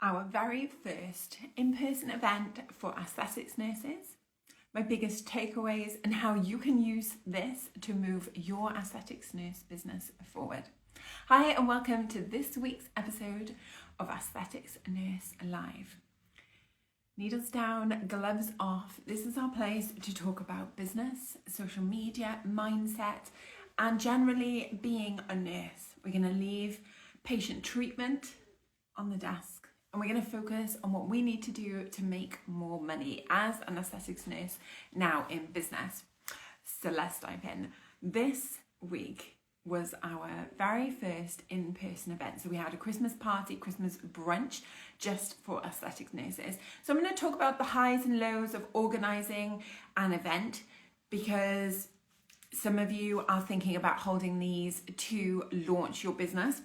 our very first in-person event for aesthetics nurses, my biggest takeaways, and how you can use this to move your aesthetics nurse business forward. Hi, and welcome to this week's episode of Aesthetics Nurse Live. Needles down, gloves off. This is our place to talk about business, social media, mindset, and generally being a nurse. We're going to leave patient treatment on the desk, and we're going to focus on what we need to do to make more money as an aesthetics nurse now in business. So let's dive in. This week was our very first in-person event. So we had a Christmas party, Christmas brunch, just for aesthetic nurses. So I'm going to talk about the highs and lows of organising an event, because some of you are thinking about holding these to launch your business.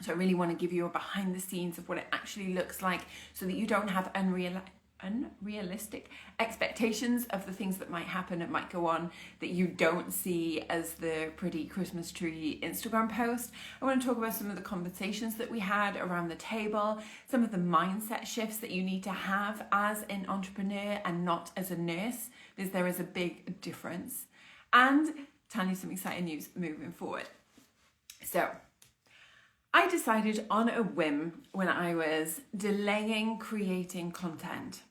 So I really want to give you a behind the scenes of what it actually looks like, so that you don't have unrealistic expectations of the things that might happen and might go on that you don't see as the pretty Christmas tree Instagram post. I want to talk about some of the conversations that we had around the table, some of the mindset shifts that you need to have as an entrepreneur and not as a nurse, because there is a big difference, and tell you some exciting news moving forward. So I decided on a whim when I was delaying creating content.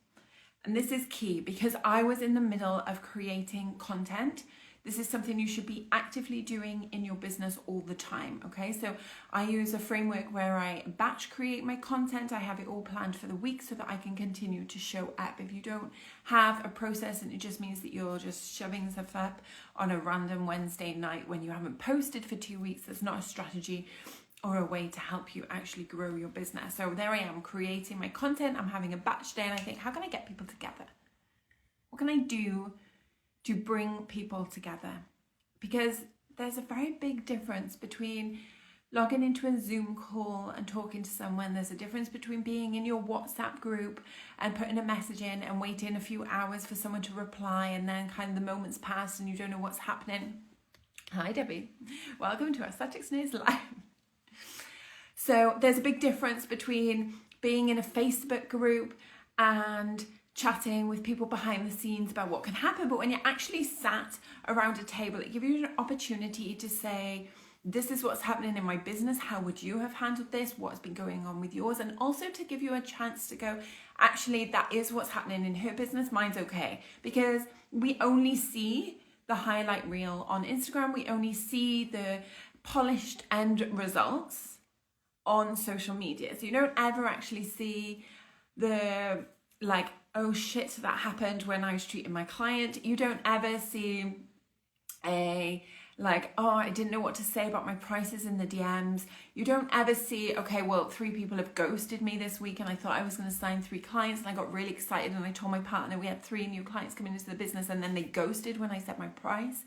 And this is key, because I was in the middle of creating content. This is something you should be actively doing in your business all the time, okay? So I use a framework where I batch create my content. I have it all planned for the week so that I can continue to show up. If you don't have a process, and it just means that you're just shoving stuff up on a random Wednesday night when you haven't posted for 2 weeks, that's not a strategy or a way to help you actually grow your business. So there I am creating my content. I'm having a batch day, and I think, how can I get people together? What can I do to bring people together? Because there's a very big difference between logging into a Zoom call and talking to someone. There's a difference between being in your WhatsApp group and putting a message in and waiting a few hours for someone to reply, and then kind of the moments pass and you don't know what's happening. Hi Debbie, welcome to Aesthetics Nurse Live. So there's a big difference between being in a Facebook group and chatting with people behind the scenes about what can happen. But when you're actually sat around a table, it gives you an opportunity to say, this is what's happening in my business. How would you have handled this? What's been going on with yours? And also to give you a chance to go, actually, that is what's happening in her business. Mine's okay. Because we only see the highlight reel on Instagram. We only see the polished end results on social media. So you don't ever actually see the oh shit, that happened when I was treating my client. You don't ever see a oh, I didn't know what to say about my prices in the DMs. You don't ever see, okay, well, 3 people have ghosted me this week and I thought I was going to sign 3 clients and I got really excited and I told my partner we had 3 new clients coming into the business, and then they ghosted when I set my price.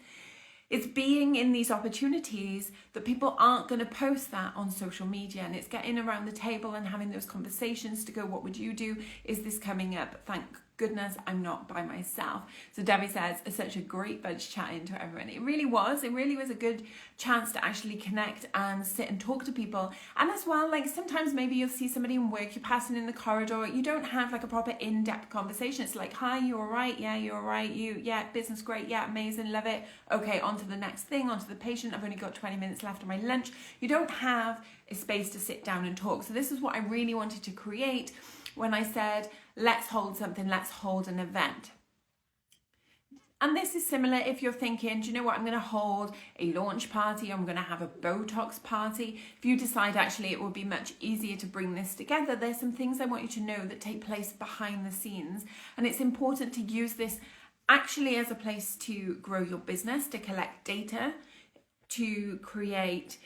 It's being in these opportunities that people aren't going to post that on social media, and it's getting around the table and having those conversations to go, what would you do? Is this coming up? Thank goodness I'm not by myself. So Debbie says, it's such a great bunch chatting to everyone. It really was a good chance to actually connect and sit and talk to people. And as well, sometimes maybe you'll see somebody in work, you're passing in the corridor, you don't have a proper in-depth conversation. It's like, hi, you all right? Yeah, you're all right. Yeah, business great. Yeah, amazing, love it. Okay, on to the next thing, on to the patient. I've only got 20 minutes left of my lunch. You don't have a space to sit down and talk. So this is what I really wanted to create when I said, let's hold something, let's hold an event. And this is similar if you're thinking, do you know what, I'm going to hold a launch party, I'm going to have a Botox party. If you decide actually it will be much easier to bring this together, there's some things I want you to know that take place behind the scenes. And it's important to use this actually as a place to grow your business, to collect data, to create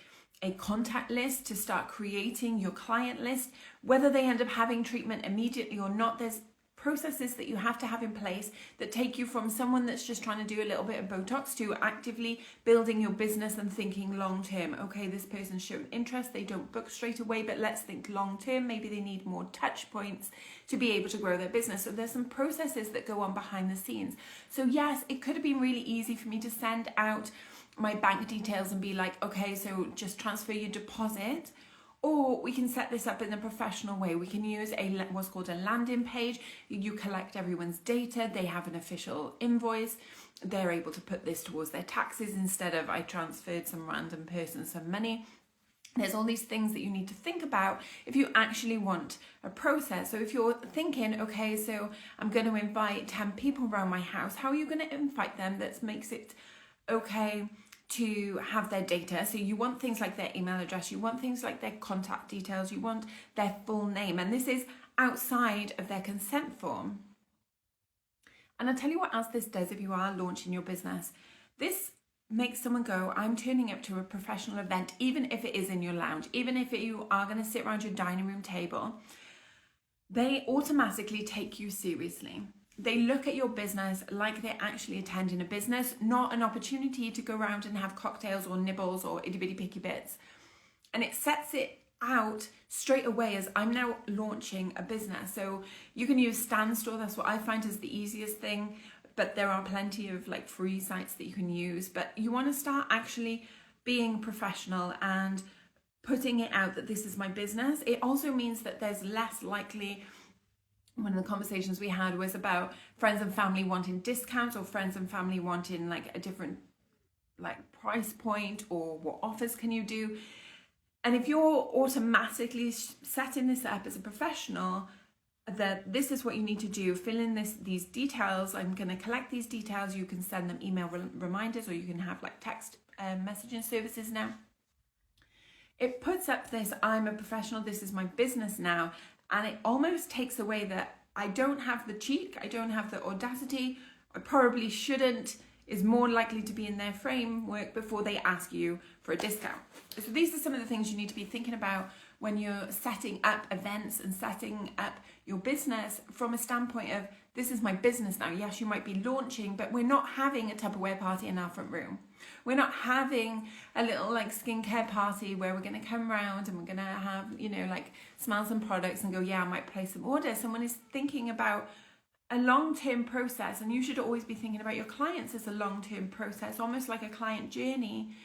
a contact list, to start creating your client list. Whether they end up having treatment immediately or not, there's processes that you have to have in place that take you from someone that's just trying to do a little bit of Botox to actively building your business and thinking long term. Okay, this person showed interest, they don't book straight away, but let's think long term. Maybe they need more touch points to be able to grow their business. So there's some processes that go on behind the scenes. So yes, it could have been really easy for me to send out my bank details and be like, okay, so just transfer your deposit Or we can set this up in a professional way. We can use what's called a landing page. You collect everyone's data. They have an official invoice. They're able to put this towards their taxes instead of I transferred some random person some money. There's all these things that you need to think about if you actually want a process. So if you're thinking, okay, so I'm going to invite 10 people around my house, how are you going to invite them that makes it okay to have their data? So you want things like their email address, you want things like their contact details, you want their full name, and this is outside of their consent form. And I'll tell you what else this does if you are launching your business. This makes someone go, I'm turning up to a professional event, even if it is in your lounge, even if you are going to sit around your dining room table, they automatically take you seriously. They look at your business like they're actually attending a business, not an opportunity to go around and have cocktails or nibbles or itty bitty picky bits. And it sets it out straight away as I'm now launching a business. So you can use Standstore. That's what I find is the easiest thing. But there are plenty of like free sites that you can use. But you want to start actually being professional and putting it out that this is my business. It also means that there's less likely. One of the conversations we had was about friends and family wanting discounts or friends and family wanting like a different like price point or what offers can you do. And if you're automatically setting this up as a professional, that this is what you need to do, fill in these details. I'm going to collect these details. You can send them email reminders, or you can have like text messaging services now. It puts up this, I'm a professional, this is my business now. And it almost takes away that I don't have the cheek, I don't have the audacity, I probably shouldn't, is more likely to be in their framework before they ask you for a discount. So these are some of the things you need to be thinking about when you're setting up events and setting up your business from a standpoint of, this is my business now. Yes, you might be launching, but we're not having a Tupperware party in our front room. We're not having a little like skincare party where we're going to come around and we're going to have, you know, like smell some products and go, yeah, I might place some orders. Someone is thinking about a long-term process, and you should always be thinking about your clients as a long-term process, almost like a client journey.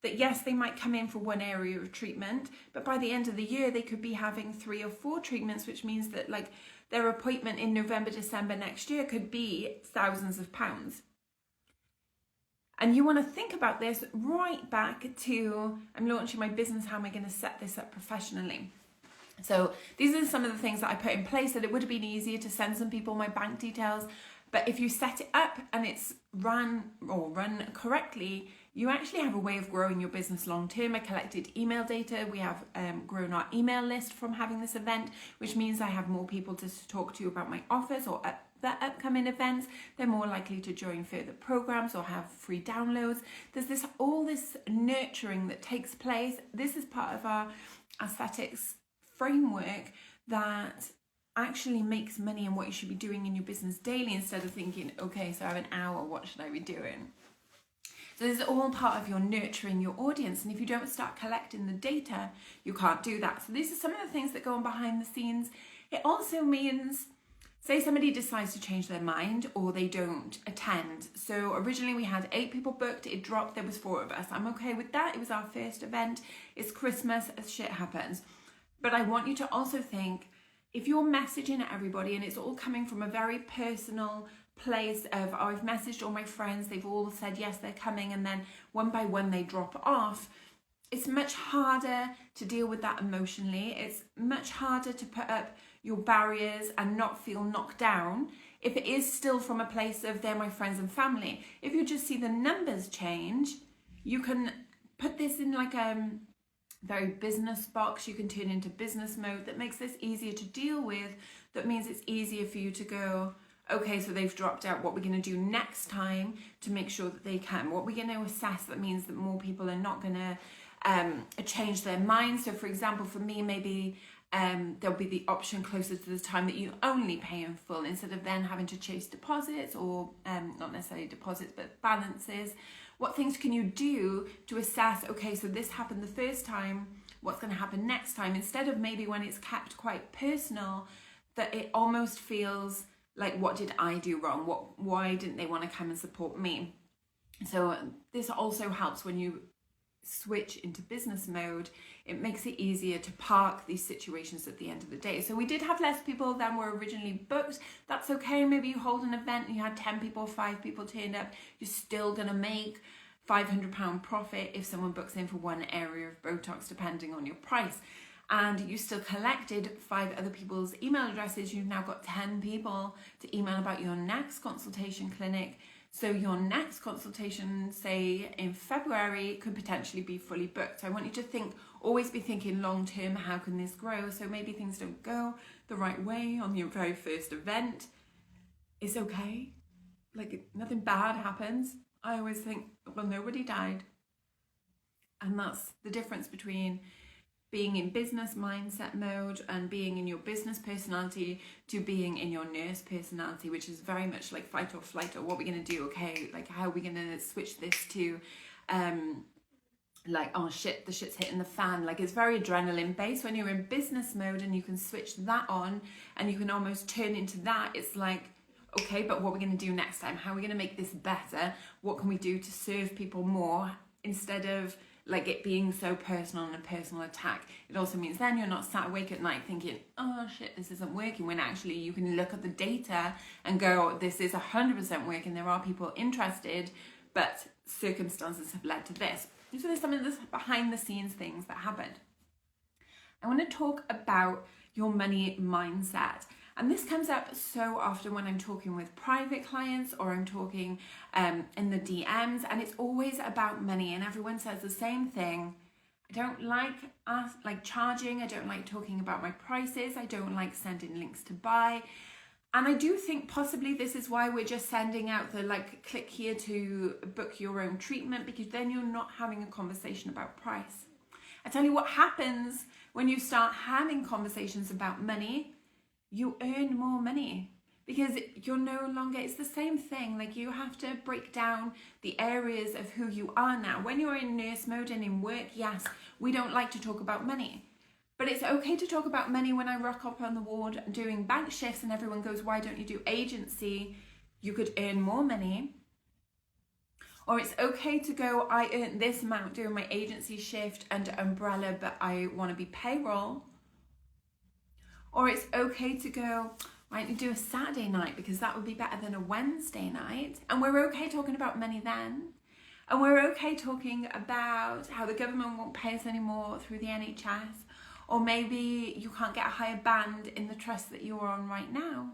That yes, they might come in for one area of treatment, but by the end of the year, they could be having 3 or 4 treatments, which means that like their appointment in November, December next year could be thousands of pounds. And you want to think about this right back to, I'm launching my business, how am I going to set this up professionally? So these are some of the things that I put in place, that it would have been easier to send some people my bank details. But if you set it up and it's run correctly, you actually have a way of growing your business long term. I collected email data. We have grown our email list from having this event, which means I have more people to talk to about my offers or the upcoming events. They're more likely to join further programs or have free downloads. There's all this nurturing that takes place. This is part of our aesthetics framework that actually makes money in what you should be doing in your business daily, instead of thinking, okay, so I have an hour, what should I be doing? So this is all part of your nurturing your audience. And if you don't start collecting the data, you can't do that. So these are some of the things that go on behind the scenes. It also means, say somebody decides to change their mind or they don't attend. So originally we had 8 people booked, it dropped, there was 4 of us. I'm okay with that. It was our first event. It's Christmas, shit happens. But I want you to also think, if you're messaging at everybody and it's all coming from a very personal place of, oh, I've messaged all my friends, they've all said yes, they're coming, and then one by one they drop off, it's much harder to deal with that emotionally. It's much harder to put up your barriers and not feel knocked down if it is still from a place of they're my friends and family. If you just see the numbers change, you can put this in like very business box. You can turn into business mode. That makes this easier to deal with. That means it's easier for you to go, okay, so they've dropped out, what we're going to do next time to make sure that they come, what we're going to assess. That means that more people are not going to change their minds. So for example, for me, maybe there'll be the option closer to the time that you only pay in full, instead of then having to chase deposits, or not necessarily deposits, but balances. What things can you do to assess, okay, so this happened the first time, what's going to happen next time? Instead of maybe when it's kept quite personal, that it almost feels like, what did I do wrong? Why didn't they want to come and support me? So this also helps when you switch into business mode, it makes it easier to park these situations at the end of the day. So we did have less people than were originally booked. That's okay. Maybe you hold an event and you had 10 people, 5 people turned up. You're still going to make £500 profit if someone books in for one area of Botox, depending on your price. And you still collected 5 other people's email addresses. You've now got 10 people to email about your next consultation clinic. So your next consultation, say in February, could potentially be fully booked. So I want you to think, always be thinking long term, how can this grow? So maybe things don't go the right way on your very first event. It's okay. Like, nothing bad happens. I always think, well, nobody died. And that's the difference between being in business mindset mode and being in your business personality to being in your nurse personality, which is very much like fight or flight, or what we're going to do, okay, like how are we going to switch this to like, oh shit, the shit's hitting the fan. Like, it's very adrenaline based. When you're in business mode and you can switch that on and you can almost turn into that, it's like, okay, but what are we going to do next time? How are we going to make this better? What can we do to serve people more, instead of like it being so personal and a personal attack? It also means then you're not sat awake at night thinking, oh shit, this isn't working, when actually you can look at the data and go, this is 100% working, there are people interested, but circumstances have led to this. So there's some of this behind the scenes things that happened. I want to talk about your money mindset. And this comes up so often when I'm talking with private clients, or I'm talking in the DMs, and it's always about money, and everyone says the same thing. I don't like charging. I don't like talking about my prices. I don't like sending links to buy. And I do think possibly this is why we're just sending out the like, click here to book your own treatment, because then you're not having a conversation about price. I tell you what happens when you start having conversations about money. You earn more money, because you're no longer, it's the same thing. Like, you have to break down the areas of who you are now. When you're in nurse mode and in work, yes, we don't like to talk about money. But it's okay to talk about money when I rock up on the ward doing bank shifts and everyone goes, why don't you do agency? You could earn more money. Or it's okay to go, I earn this amount doing my agency shift under umbrella, but I want to be payroll. Or it's okay to go, why don't you do a Saturday night, because that would be better than a Wednesday night. And we're okay talking about money then. And we're okay talking about how the government won't pay us anymore through the NHS. Or maybe you can't get a higher band in the trust that you're on right now.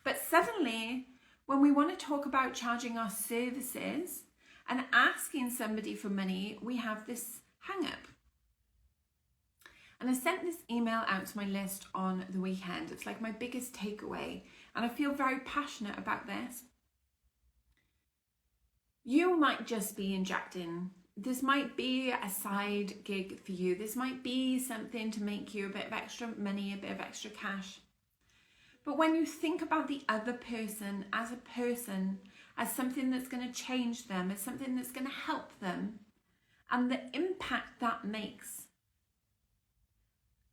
But suddenly, when we want to talk about charging our services and asking somebody for money, we have this hang up. And I sent this email out to my list on the weekend. It's like my biggest takeaway, and I feel very passionate about this. You might just be injecting. This might be a side gig for you. This might be something to make you a bit of extra money, a bit of extra cash. But when you think about the other person, as something that's going to change them, as something that's going to help them, and the impact that makes,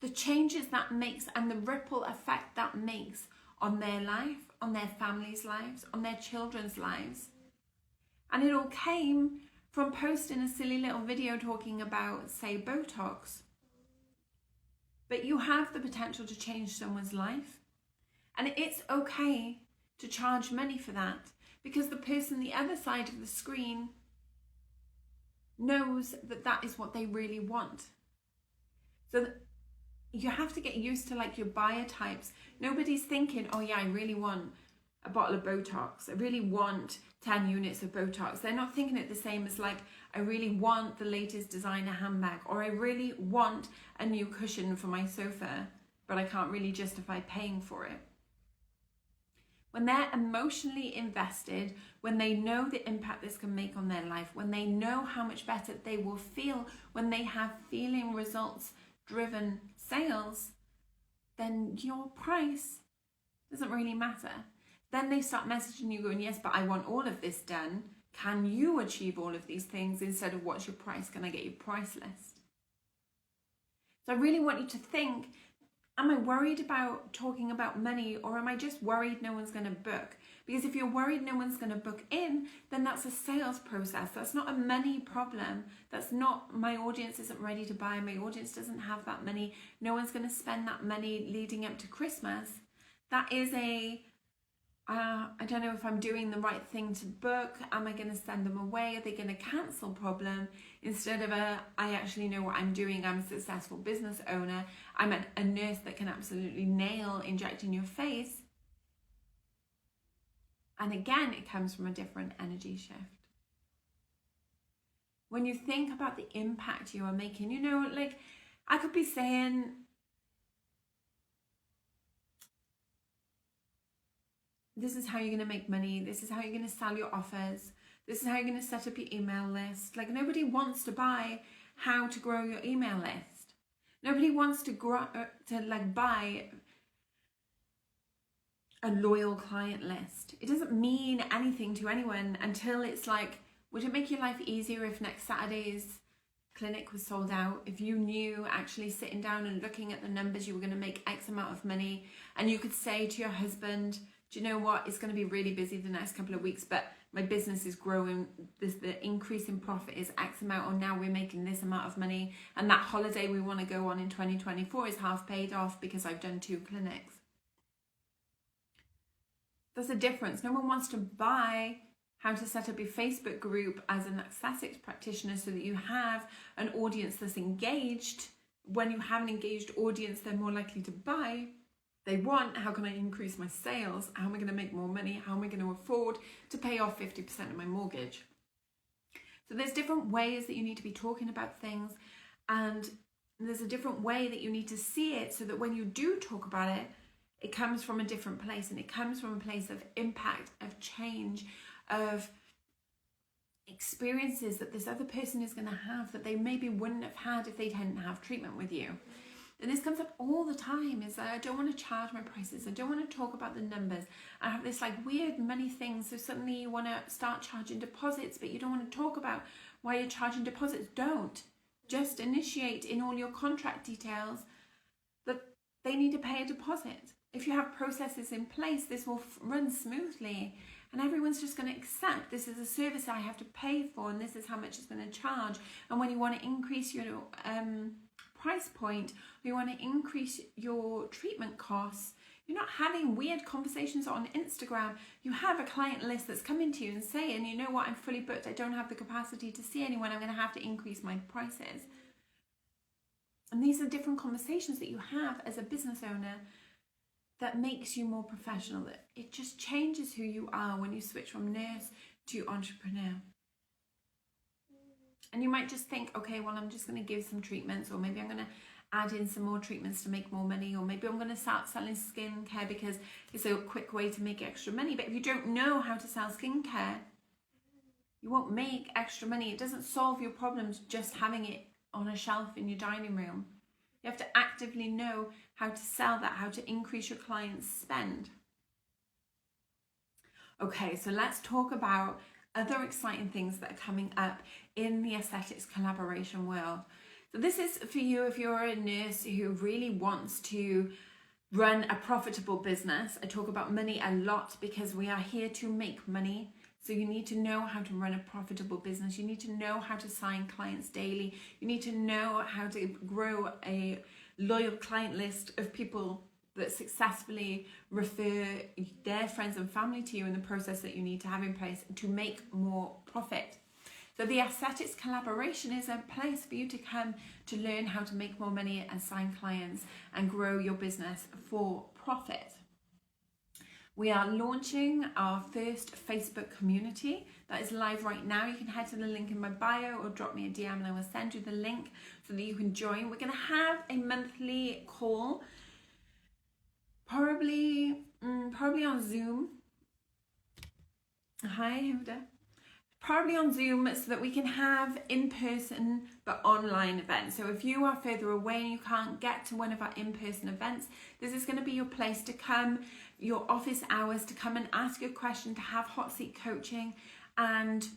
the changes that makes, and the ripple effect that makes on their life, on their families' lives, on their children's lives. And it all came from posting a silly little video talking about, say, Botox. But you have the potential to change someone's life. And it's okay to charge money for that, because the person the other side of the screen knows that that is what they really want. So you have to get used to like your buyer types. Nobody's thinking, oh yeah, I really want a bottle of Botox. I really want 10 units of Botox. They're not thinking it the same as like, I really want the latest designer handbag, or I really want a new cushion for my sofa, but I can't really justify paying for it. When they're emotionally invested, when they know the impact this can make on their life, when they know how much better they will feel when they have feeling results driven sales, then your price doesn't really matter. Then they start messaging you going, yes, but I want all of this done. Can you achieve all of these things? Instead of what's your price? Can I get your price list? So I really want you to think, Am I worried about talking about money, or am I just worried no one's going to book? Because if you're worried no one's going to book in, then that's a sales process. That's not a money problem. That's not, my audience isn't ready to buy. My audience doesn't have that money. No one's going to spend that money leading up to Christmas. That is I don't know if I'm doing the right thing to book. Am I going to send them away? Are they going to cancel problem? Instead of I actually know what I'm doing. I'm a successful business owner. I'm a nurse that can absolutely nail injecting your face. And again, it comes from a different energy shift. When you think about the impact you are making, you know, like I could be saying, this is how you're going to make money. This is how you're going to sell your offers. This is how you're going to set up your email list. Like nobody wants to buy how to grow your email list. Nobody wants to buy a loyal client list. It doesn't mean anything to anyone until it's like, would it make your life easier if next Saturday's clinic was sold out? If you knew actually sitting down and looking at the numbers, you were going to make X amount of money, and you could say to your husband, do you know what, it's going to be really busy the next couple of weeks, but my business is growing, the increase in profit is X amount, or now we're making this amount of money, and that holiday we want to go on in 2024 is half paid off because I've done 2 clinics. There's a difference. No one wants to buy how to set up your Facebook group as an aesthetics practitioner so that you have an audience that's engaged. When you have an engaged audience, they're more likely to buy. They want, how can I increase my sales? How am I going to make more money? How am I going to afford to pay off 50% of my mortgage? So there's different ways that you need to be talking about things, and there's a different way that you need to see it so that when you do talk about it, it comes from a different place, and it comes from a place of impact, of change, of experiences that this other person is going to have that they maybe wouldn't have had if they didn't have treatment with you. And this comes up all the time, is that I don't want to charge my prices. I don't want to talk about the numbers. I have this like weird money thing. So suddenly you want to start charging deposits, but you don't want to talk about why you're charging deposits. Don't. Just initiate in all your contract details that they need to pay a deposit. If you have processes in place, this will run smoothly, and everyone's just going to accept this is a service I have to pay for, and this is how much it's going to charge. And when you want to increase your price point, or you want to increase your treatment costs, you're not having weird conversations on Instagram. You have a client list that's coming to you and saying, you know what, I'm fully booked, I don't have the capacity to see anyone, I'm going to have to increase my prices. And these are different conversations that you have as a business owner that makes you more professional. That it just changes who you are when you switch from nurse to entrepreneur. And you might just think, okay, well, I'm just going to give some treatments, or maybe I'm going to add in some more treatments to make more money, or maybe I'm going to start selling skincare because it's a quick way to make extra money. But if you don't know how to sell skincare, you won't make extra money. It doesn't solve your problems just having it on a shelf in your dining room. You have to actively know how to sell that, how to increase your clients' spend. Okay, so let's talk about other exciting things that are coming up in the aesthetics collaboration world. So this is for you if you're a nurse who really wants to run a profitable business. I talk about money a lot because we are here to make money. So you need to know how to run a profitable business. You need to know how to sign clients daily. You need to know how to grow a loyal client list of people that successfully refer their friends and family to you in the process that you need to have in place to make more profit. So the aesthetics collaboration is a place for you to come to learn how to make more money and sign clients and grow your business for profit. We are launching our first Facebook community that is live right now. You can head to the link in my bio or drop me a DM and I will send you the link so that you can join. We're going to have a monthly call, probably on Zoom. Hi, Hilda. Probably on Zoom so that we can have in-person but online events. So if you are further away and you can't get to one of our in-person events, this is going to be your place to come, your office hours, to come and ask your question, to have hot seat coaching and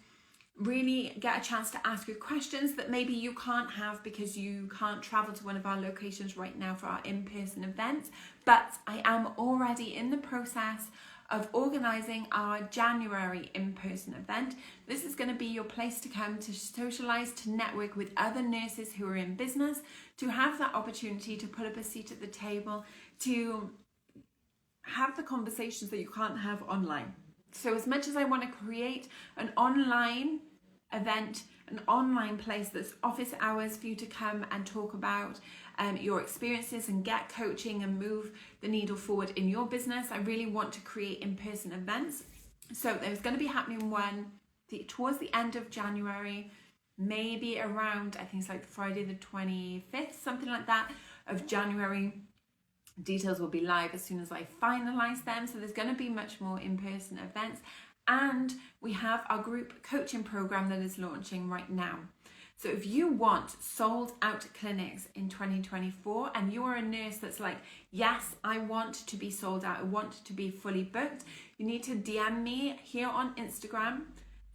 really get a chance to ask you questions that maybe you can't have because you can't travel to one of our locations right now for our in-person events. But I am already in the process of organising our January in-person event. This is going to be your place to come to socialise, to network with other nurses who are in business, to have that opportunity to put up a seat at the table, to have the conversations that you can't have online. So as much as I want to create an online event, an online place that's office hours for you to come and talk about your experiences and get coaching and move the needle forward in your business, I really want to create in-person events. So there's going to be happening one towards the end of January, maybe around, I think it's like Friday the 25th, something like that, of January. Details will be live as soon as I finalize them. So there's going to be much more in-person events. And we have our group coaching program that is launching right now. So if you want sold out clinics in 2024 and you are a nurse that's like, yes, I want to be sold out, I want to be fully booked, you need to DM me here on Instagram,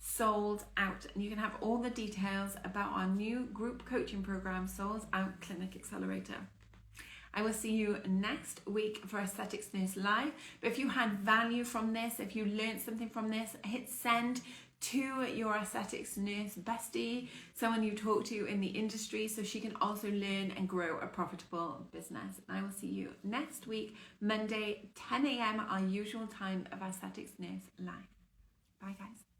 sold out, and you can have all the details about our new group coaching program, Sold Out Clinic Accelerator. I will see you next week for Aesthetics Nurse Live. But if you had value from this, if you learned something from this, hit send to your aesthetics nurse bestie, someone you talk to in the industry, so she can also learn and grow a profitable business. And I will see you next week, Monday, 10 a.m, our usual time of Aesthetics Nurse Live. Bye, guys.